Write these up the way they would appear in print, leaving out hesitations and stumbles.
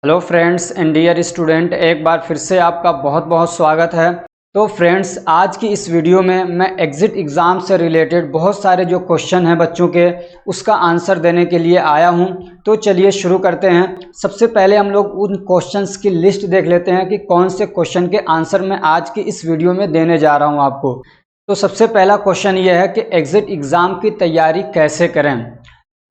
Hello friends and dear student, एक बार फिर से आपका बहुत बहुत स्वागत है। तो फ्रेंड्स, आज की इस वीडियो में मैं एग्ज़िट एग्ज़ाम से रिलेटेड बहुत सारे जो क्वेश्चन हैं बच्चों के, उसका आंसर देने के लिए आया हूं। तो चलिए शुरू करते हैं। सबसे पहले हम लोग उन क्वेश्चंस की लिस्ट देख लेते हैं कि कौन से क्वेश्चन के आंसर मैं आज की इस वीडियो में देने जा रहा हूँ आपको। तो सबसे पहला क्वेश्चन ये है कि एग्ज़िट एग्ज़ाम की तैयारी कैसे करें।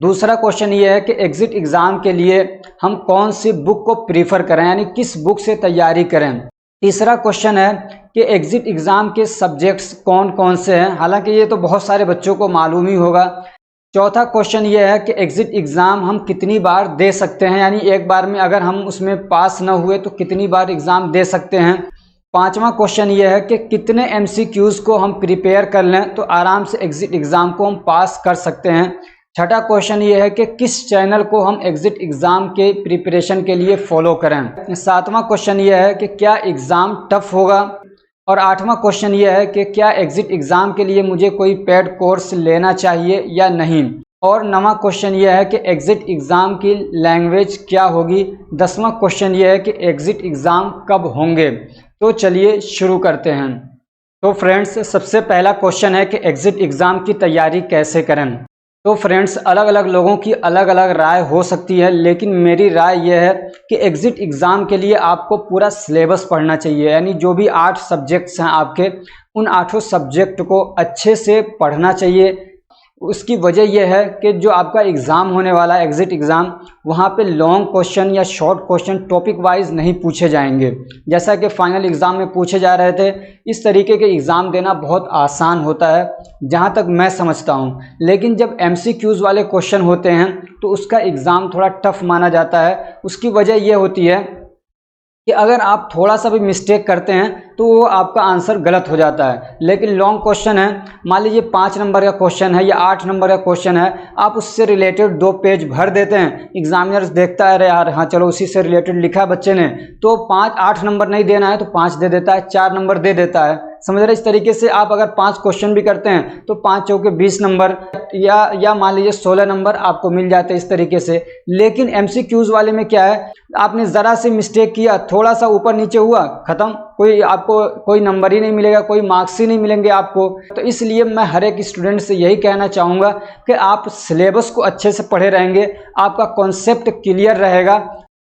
दूसरा क्वेश्चन ये है कि एग्ज़िट एग्ज़ाम के लिए हम कौन सी बुक को प्रीफर करें, यानी किस बुक से तैयारी करें। तीसरा क्वेश्चन है कि एग्ज़िट एग्ज़ाम के सब्जेक्ट्स कौन कौन से हैं, हालांकि ये तो बहुत सारे बच्चों को मालूम ही होगा। चौथा क्वेश्चन ये है कि एग्ज़िट एग्ज़ाम हम कितनी बार दे सकते हैं, यानी एक बार में अगर हम उसमें पास न हुए तो कितनी बार एग्ज़ाम दे सकते हैं। पांचवा क्वेश्चन ये है कि कितने एमसीक्यूज़ को हम प्रिपेयर कर लें तो आराम से एग्ज़िट एग्ज़ाम को हम पास कर सकते हैं। छठा क्वेश्चन ये है कि किस चैनल को हम एग्ज़िट एग्ज़ाम के प्रिपरेशन के लिए फॉलो करें। सातवां क्वेश्चन ये है कि क्या एग्ज़ाम टफ होगा। और आठवां क्वेश्चन ये है कि क्या एग्ज़िट एग्ज़ाम के लिए मुझे कोई पेड कोर्स लेना चाहिए या नहीं। और नवां क्वेश्चन ये है कि एग्ज़िट एग्ज़ाम की लैंग्वेज क्या होगी। 10वां क्वेश्चन ये है कि एग्ज़िट एग्ज़ाम कब होंगे। तो चलिए शुरू करते हैं। तो फ्रेंड्स, सबसे पहला क्वेश्चन है कि एग्ज़िट एग्ज़ाम की तैयारी कैसे करें। तो फ्रेंड्स, अलग अलग लोगों की अलग अलग राय हो सकती है, लेकिन मेरी राय यह है कि एग्ज़िट एग्ज़ाम के लिए आपको पूरा सिलेबस पढ़ना चाहिए, यानी जो भी 8 सब्जेक्ट्स हैं आपके, उन 8 सब्जेक्ट को अच्छे से पढ़ना चाहिए। उसकी वजह यह है कि जो आपका एग्ज़ाम होने वाला है एग्ज़िट एग्ज़ाम, वहाँ पे लॉन्ग क्वेश्चन या शॉर्ट क्वेश्चन टॉपिक वाइज नहीं पूछे जाएंगे, जैसा कि फाइनल एग्ज़ाम में पूछे जा रहे थे। इस तरीके के एग्ज़ाम देना बहुत आसान होता है जहाँ तक मैं समझता हूँ, लेकिन जब एमसीक्यूज़ वाले क्वेश्चन होते हैं तो उसका एग्ज़ाम थोड़ा टफ माना जाता है। उसकी वजह यह होती है कि अगर आप थोड़ा सा भी मिस्टेक करते हैं तो वो आपका आंसर गलत हो जाता है। लेकिन लॉन्ग क्वेश्चन है, मान लीजिए 5 नंबर का क्वेश्चन है या 8 नंबर का क्वेश्चन है, आप उससे रिलेटेड 2 पेज भर देते हैं, एग्जामिनर देखता है अरे यार हाँ चलो उसी से रिलेटेड लिखा है बच्चे ने, तो 8 नंबर नहीं देना है तो 5 दे देता है, 4 नंबर दे देता है। समझ रहे। इस तरीके से आप अगर 5 क्वेश्चन भी करते हैं तो 5 चौके 20 नंबर या मान लीजिए 16 नंबर आपको मिल जाते हैं इस तरीके से। लेकिन एमसीक्यूज़ वाले में क्या है, आपने ज़रा से मिस्टेक किया, थोड़ा सा ऊपर नीचे हुआ, ख़त्म, आपको कोई नंबर ही नहीं मिलेगा, कोई मार्क्स ही नहीं मिलेंगे आपको। तो इसलिए मैं हर एक स्टूडेंट से यही कहना चाहूँगा कि आप सिलेबस को अच्छे से पढ़े रहेंगे, आपका कॉन्सेप्ट क्लियर रहेगा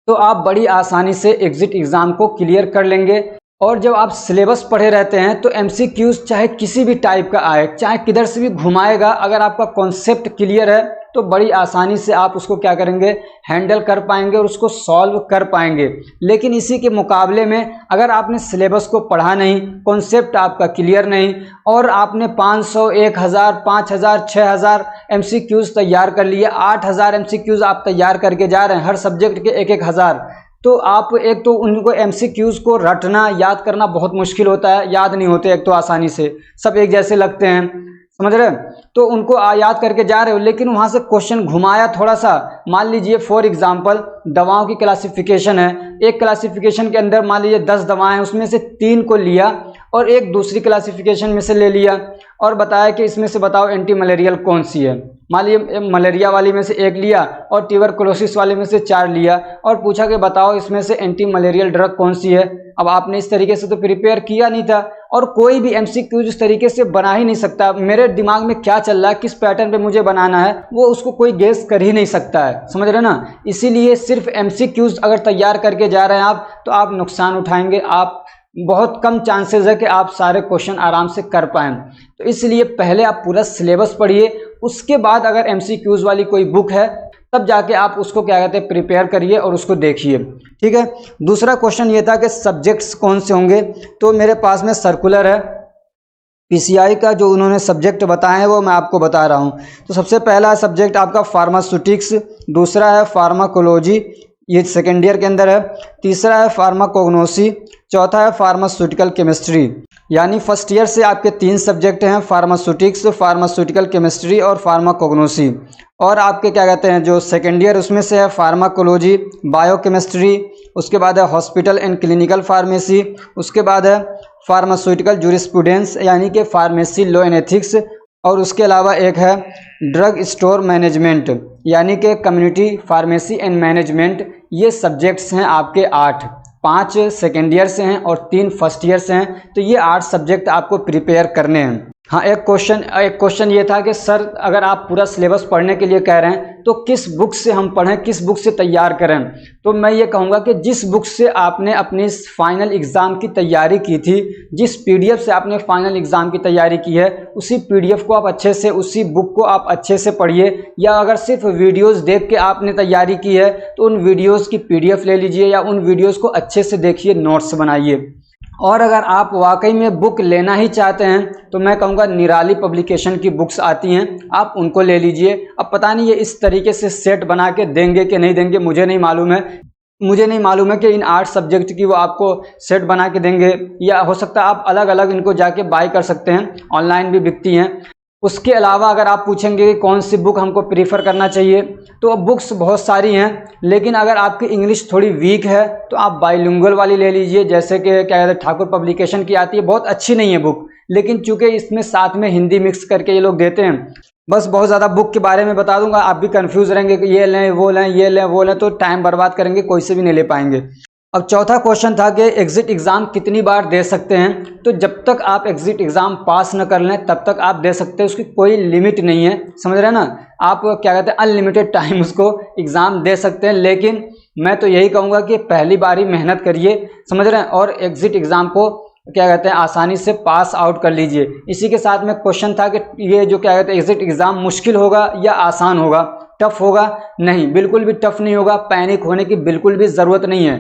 तो आप बड़ी आसानी से एग्ज़िट एग्ज़ाम को क्लियर कर लेंगे। और जब आप सिलेबस पढ़े रहते हैं तो एमसीक्यूज़ चाहे किसी भी टाइप का आए, चाहे किधर से भी घुमाएगा, अगर आपका कॉन्सेप्ट क्लियर है तो बड़ी आसानी से आप उसको क्या करेंगे, हैंडल कर पाएंगे और उसको सॉल्व कर पाएंगे। लेकिन इसी के मुकाबले में अगर आपने सिलेबस को पढ़ा नहीं, कॉन्सेप्ट आपका क्लियर नहीं, और आपने 500, 1000, 5000, 6000 एमसीक्यूज़ तैयार कर लिए, 8000 एमसीक्यूज़ आप तैयार करके जा रहे हैं, हर सब्जेक्ट के 1000, तो आप एक तो उनको एमसीक्यूज़ को रटना, याद करना बहुत मुश्किल होता है, याद नहीं होते एक तो आसानी से, सब एक जैसे लगते हैं, समझ रहे। तो उनको याद करके जा रहे हो, लेकिन वहाँ से क्वेश्चन घुमाया थोड़ा सा। मान लीजिए फॉर एग्जांपल दवाओं की क्लासिफिकेशन है, एक क्लासिफिकेशन के अंदर मान लीजिए 10 दवाएं हैं, उसमें से 3 को लिया और एक दूसरी क्लासिफिकेशन में से ले लिया और बताया कि इसमें से बताओ एंटी मलेरियल कौन सी है। मान लीजिए मलेरिया वाली में से 1 लिया और ट्यूबरकुलोसिस वाले में से 4 लिया और पूछा कि बताओ इसमें से एंटी मलेरियल ड्रग कौन सी है। अब आपने इस तरीके से तो प्रिपेयर किया नहीं था और कोई भी एमसीक्यूज इस तरीके से बना ही नहीं सकता। मेरे दिमाग में क्या चल रहा है, किस पैटर्न पे मुझे बनाना है, वो उसको कोई गेस कर ही नहीं सकता है, समझ रहे ना। इसीलिए सिर्फ एमसीक्यूज अगर तैयार करके जा रहे हैं आप तो आप नुकसान उठाएंगे, आप बहुत कम चांसेस है कि आप सारे क्वेश्चन आराम से कर पाएं। तो इसलिए पहले आप पूरा सिलेबस पढ़िए, उसके बाद अगर एमसीक्यूज वाली कोई बुक है तब जाके आप उसको क्या कहते हैं प्रिपेयर करिए और उसको देखिए, ठीक है। दूसरा क्वेश्चन ये था कि सब्जेक्ट्स कौन से होंगे, तो मेरे पास में सर्कुलर है पीसीआई का, जो उन्होंने सब्जेक्ट बताए हैं वो मैं आपको बता रहा हूँ। तो सबसे पहला सब्जेक्ट आपका फार्मास्यूटिक्स, दूसरा है फार्माकोलॉजी, ये सेकेंड ईयर के अंदर है, तीसरा है फार्माकोग्नोसी, चौथा है फार्मास्यूटिकल केमिस्ट्री। यानी फर्स्ट ईयर से आपके 3 सब्जेक्ट हैं, फार्मास्यूटिक्स, फार्मास्यूटिकल केमिस्ट्री और फार्माकोग्नोसी। और आपके क्या कहते हैं जो सेकेंड ईयर उसमें से है फार्माकोलॉजी, बायोकेमिस्ट्री, उसके बाद है हॉस्पिटल एंड क्लिनिकल फार्मेसी, उसके बाद है फार्मास्यूटिकल जूरिस्प्रूडेंस यानी कि फार्मेसी लॉ एंड एथिक्स, और उसके अलावा एक है ड्रग स्टोर मैनेजमेंट, यानी कि कम्युनिटी फार्मेसी एंड मैनेजमेंट। ये सब्जेक्ट्स हैं आपके 8, 5 सेकेंड ईयर से हैं और 3 फर्स्ट ईयर से हैं। तो ये 8 सब्जेक्ट आपको प्रिपेयर करने हैं। हाँ, एक क्वेश्चन ये था कि सर अगर आप पूरा सिलेबस पढ़ने के लिए कह रहे हैं तो किस बुक से हम पढ़ें, किस बुक से तैयार करें। तो मैं ये कहूँगा कि जिस बुक से आपने अपनी फाइनल एग्ज़ाम की तैयारी की थी, जिस पीडीएफ से आपने फाइनल एग्ज़ाम की तैयारी की है, उसी पीडीएफ को आप अच्छे से, उसी बुक को आप अच्छे से पढ़िए। या अगर सिर्फ वीडियोस देख के आपने तैयारी की है तो उन वीडियोस की पीडीएफ ले लीजिए या उन वीडियोस को अच्छे से देखिए, नोट्स बनाइए। और अगर आप वाकई में बुक लेना ही चाहते हैं तो मैं कहूँगा निराली पब्लिकेशन की बुक्स आती हैं, आप उनको ले लीजिए। अब पता नहीं ये इस तरीके से सेट बना के देंगे कि नहीं देंगे, मुझे नहीं मालूम है। मुझे नहीं मालूम है कि इन 8 सब्जेक्ट की वो आपको सेट बना के देंगे, या हो सकता है आप अलग अलग इनको जाके बाय कर सकते हैं, ऑनलाइन भी बिकती हैं। उसके अलावा अगर आप पूछेंगे कि कौन सी बुक हमको प्रीफर करना चाहिए, तो बुक्स बहुत सारी हैं, लेकिन अगर आपकी इंग्लिश थोड़ी वीक है तो आप बाइलिंगुअल वाली ले लीजिए। जैसे कि क्या कहते हैं, ठाकुर पब्लिकेशन की आती है, बहुत अच्छी नहीं है बुक, लेकिन चूंकि इसमें साथ में हिंदी मिक्स करके ये लोग देते हैं। बस बहुत ज़्यादा बुक के बारे में बता दूंगा, आप भी कंफ्यूज रहेंगे कि ये लें वो लें, ये लें वो लें, तो टाइम बर्बाद करेंगे, कोई से भी नहीं ले पाएंगे। अब चौथा क्वेश्चन था कि एग्जिट एग्ज़ाम कितनी बार दे सकते हैं। तो जब तक आप एग्जिट एग्ज़ाम पास न कर लें तब तक आप दे सकते हैं, उसकी कोई लिमिट नहीं है, समझ रहे हैं ना। आप क्या कहते हैं, अनलिमिटेड टाइम उसको एग्ज़ाम दे सकते हैं। लेकिन मैं तो यही कहूँगा कि पहली बार ही मेहनत करिए, समझ रहे हैं, और एग्जिट एग्ज़ाम को क्या कहते हैं आसानी से पास आउट कर लीजिए। इसी के साथ में क्वेश्चन था कि ये जो क्या कहते हैं एग्जिट एग्ज़ाम मुश्किल होगा या आसान होगा, टफ होगा? नहीं, बिल्कुल भी टफ नहीं होगा, पैनिक होने की बिल्कुल भी ज़रूरत नहीं है,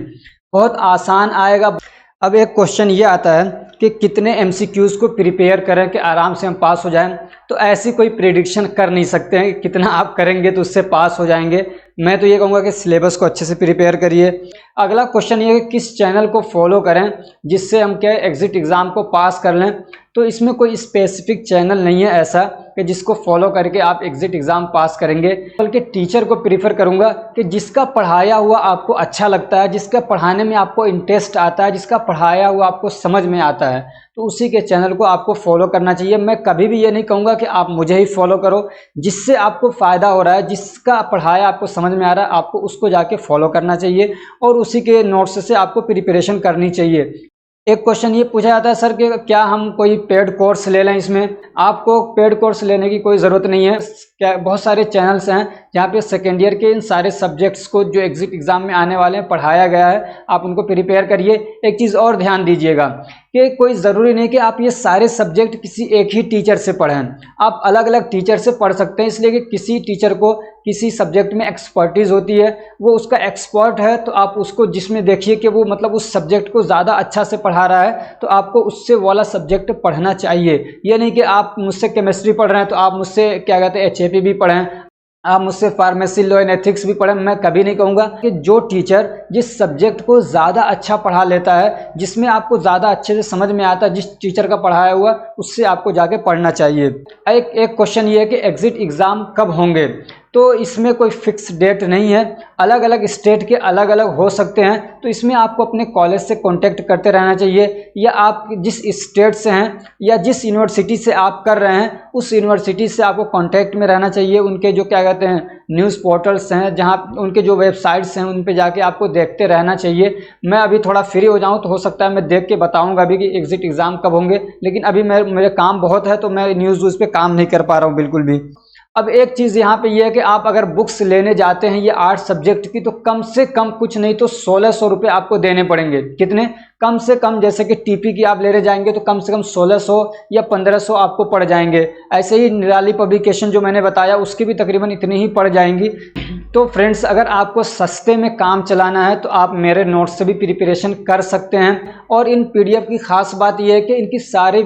बहुत आसान आएगा। अब एक क्वेश्चन ये आता है कि कितने एमसीक्यूज़ को प्रिपेयर करें कि आराम से हम पास हो जाएं। तो ऐसी कोई प्रेडिक्शन कर नहीं सकते हैं कि कितना आप करेंगे तो उससे पास हो जाएंगे। मैं तो ये कहूँगा कि सिलेबस को अच्छे से प्रिपेयर करिए। अगला क्वेश्चन ये है कि किस चैनल को फॉलो करें जिससे हम क्या एग्जिट एग्ज़ाम को पास कर लें। तो इसमें कोई स्पेसिफिक चैनल नहीं है ऐसा कि जिसको फॉलो करके आप एग्जिट एग्ज़ाम पास करेंगे, बल्कि टीचर को प्रीफर करूंगा कि जिसका पढ़ाया हुआ आपको अच्छा लगता है, जिसका पढ़ाने में आपको इंटरेस्ट आता है, जिसका पढ़ाया हुआ आपको समझ में आता है, तो उसी के चैनल को आपको फॉलो करना चाहिए। मैं कभी भी ये नहीं कहूँगा कि आप मुझे ही फॉलो करो, जिससे आपको फ़ायदा हो रहा है, जिसका पढ़ाया आपको समझ में आ रहा है, आपको उसको जाके फॉलो करना चाहिए और उसी के नोट्स से आपको प्रिपरेशन करनी चाहिए। एक क्वेश्चन ये पूछा जाता है सर कि क्या हम कोई पेड कोर्स ले लें इसमें। आपको पेड कोर्स लेने की कोई ज़रूरत नहीं है। क्या बहुत सारे चैनल्स हैं जहाँ पे सेकेंड ईयर के इन सारे सब्जेक्ट्स को जो एग्जिट एग्ज़ाम में आने वाले हैं पढ़ाया गया है, आप उनको प्रिपेयर करिए। एक चीज़ और ध्यान दीजिएगा कि कोई ज़रूरी नहीं कि आप ये सारे सब्जेक्ट किसी एक ही टीचर से पढ़ें, आप अलग अलग टीचर से पढ़ सकते हैं। इसलिए कि किसी टीचर को किसी सब्जेक्ट में एक्सपर्टीज़ होती है, वो उसका एक्सपर्ट है, तो आप उसको जिसमें देखिए कि वो मतलब उस सब्जेक्ट को ज़्यादा अच्छा से पढ़ा रहा है, तो आपको उससे वाला सब्जेक्ट पढ़ना चाहिए। ये नहीं कि आप मुझसे केमिस्ट्री पढ़ रहे हैं तो आप मुझसे क्या कहते हैं HAP भी पढ़ें, आप मुझसे फार्मेसी लॉ एंड एथिक्स भी पढ़ें। मैं कभी नहीं कहूँगा कि जो टीचर जिस सब्जेक्ट को ज़्यादा अच्छा पढ़ा लेता है, जिसमें आपको ज़्यादा अच्छे से समझ में आता है, जिस टीचर का पढ़ाया हुआ, उससे आपको जाके पढ़ना चाहिए। एक क्वेश्चन ये है कि एग्जिट एग्ज़ाम कब होंगे। तो इसमें कोई फिक्स डेट नहीं है, अलग अलग स्टेट के अलग अलग हो सकते हैं। तो इसमें आपको अपने कॉलेज से कांटेक्ट करते रहना चाहिए, या आप जिस स्टेट से हैं या जिस यूनिवर्सिटी से आप कर रहे हैं उस यूनिवर्सिटी से आपको कांटेक्ट में रहना चाहिए। उनके जो क्या कहते हैं न्यूज़ पोर्टल्स हैं, जहां उनके जो वेबसाइट्स हैं, उन पे जाके आपको देखते रहना चाहिए। मैं अभी थोड़ा फ्री हो जाऊं तो हो सकता है मैं देख के बताऊंगा अभी कि एग्जिट एग्ज़ाम कब होंगे, लेकिन अभी मेरे काम बहुत है तो मैं न्यूज़ पे काम नहीं कर पा रहा हूँ बिल्कुल भी। अब एक चीज़ यहाँ पे ये है कि आप अगर बुक्स लेने जाते हैं ये 8 सब्जेक्ट की, तो कम से कम कुछ नहीं तो 1600 रुपये आपको देने पड़ेंगे। कितने? कम से कम, जैसे कि टीपी की आप लेने जाएंगे तो कम से कम 1600 या 1500 आपको पड़ जाएंगे। ऐसे ही निराली पब्लिकेशन जो मैंने बताया उसकी भी तकरीबन इतनी ही पड़ जाएंगी। तो फ्रेंड्स, अगर आपको सस्ते में काम चलाना है तो आप मेरे नोट्स से भी प्रिपरेशन कर सकते हैं। और इन PDF की खास बात यह है कि इनकी सारी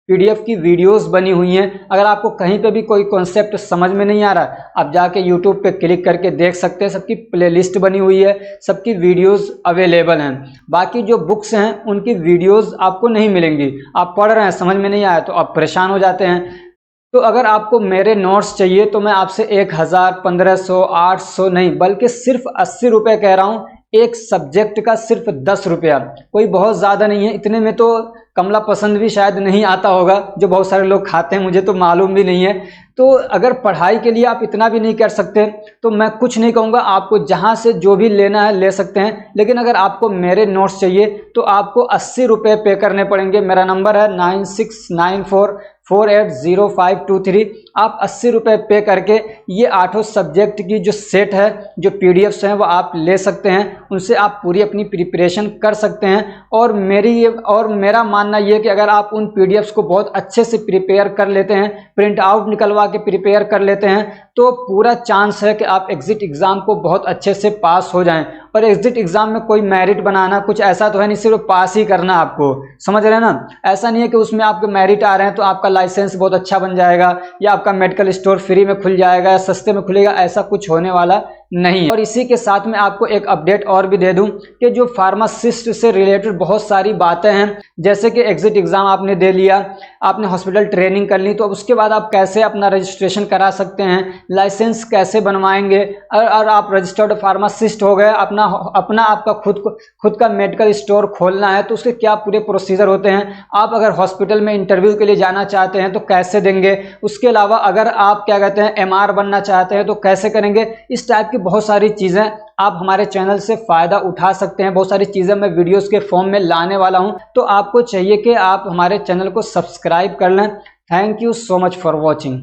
PDF की वीडियोस बनी हुई हैं। अगर आपको कहीं पे भी कोई कॉन्सेप्ट समझ में नहीं आ रहा, आप जाके YouTube पे क्लिक करके देख सकते हैं। सबकी प्लेलिस्ट बनी हुई है, सबकी वीडियोस अवेलेबल हैं। बाकी जो बुक्स हैं उनकी वीडियोस आपको नहीं मिलेंगी। आप पढ़ रहे हैं, समझ में नहीं आया तो आप परेशान हो जाते हैं। तो अगर आपको मेरे नोट्स चाहिए तो मैं आपसे 1000, 1500, 800 नहीं, बल्कि सिर्फ 80 रुपये कह रहा हूँ। एक सब्जेक्ट का सिर्फ 10 रुपया, कोई बहुत ज़्यादा नहीं है। इतने में तो कमला पसंद भी शायद नहीं आता होगा, जो बहुत सारे लोग खाते हैं, मुझे तो मालूम भी नहीं है। तो अगर पढ़ाई के लिए आप इतना भी नहीं कर सकते तो मैं कुछ नहीं कहूँगा, आपको जहाँ से जो भी लेना है ले सकते हैं। लेकिन अगर आपको मेरे नोट्स चाहिए तो आपको 80 रुपये पे करने पड़ेंगे। मेरा नंबर है 9694480523। आप 80 रुपये पे करके ये 8 सब्जेक्ट की जो सेट है, जो पीडीएफ्स हैं, वो आप ले सकते हैं। उनसे आप पूरी अपनी प्रिपरेशन कर सकते हैं। और मेरा मानना ये है कि अगर आप उन पीडीएफ्स को बहुत अच्छे से प्रिपेयर कर लेते हैं, प्रिंट आउट निकलवा के प्रिपेयर कर लेते हैं, तो पूरा चांस है कि आप एग्जिट एग्जाम को बहुत अच्छे से पास हो जाएं। और एग्जिट एग्जाम में कोई मेरिट बनाना कुछ ऐसा तो है नहीं, सिर्फ पास ही करना आपको, समझ रहे हैं ना। ऐसा नहीं है कि उसमें आपके मेरिट आ रहे हैं तो आपका लाइसेंस बहुत अच्छा बन जाएगा, या आपका मेडिकल स्टोर फ्री में खुल जाएगा या सस्ते में खुलेगा, ऐसा कुछ होने वाला नहीं है। और इसी के साथ में आपको एक अपडेट और भी दे दूं कि जो फार्मासिस्ट से रिलेटेड बहुत सारी बातें हैं, जैसे कि एग्जिट एग्जाम आपने दे लिया, आपने हॉस्पिटल ट्रेनिंग कर ली, तो उसके बाद आप कैसे अपना रजिस्ट्रेशन करा सकते हैं, लाइसेंस कैसे बनवाएंगे, और आप रजिस्टर्ड फार्मासिस्ट हो गए, अपना आपका खुद का मेडिकल स्टोर खोलना है तो उसके क्या पूरे प्रोसीजर होते हैं, आप अगर हॉस्पिटल में इंटरव्यू के लिए जाना चाहते हैं तो कैसे देंगे, उसके अलावा अगर आप क्या कहते हैं एमआर बनना चाहते हैं तो कैसे करेंगे, इस टाइप की बहुत सारी चीज़ें आप हमारे चैनल से फ़ायदा उठा सकते हैं। बहुत सारी चीज़ें मैं वीडियोस के फॉर्म में लाने वाला हूं, तो आपको चाहिए कि आप हमारे चैनल को सब्सक्राइब कर लें। Thank you so much for watching.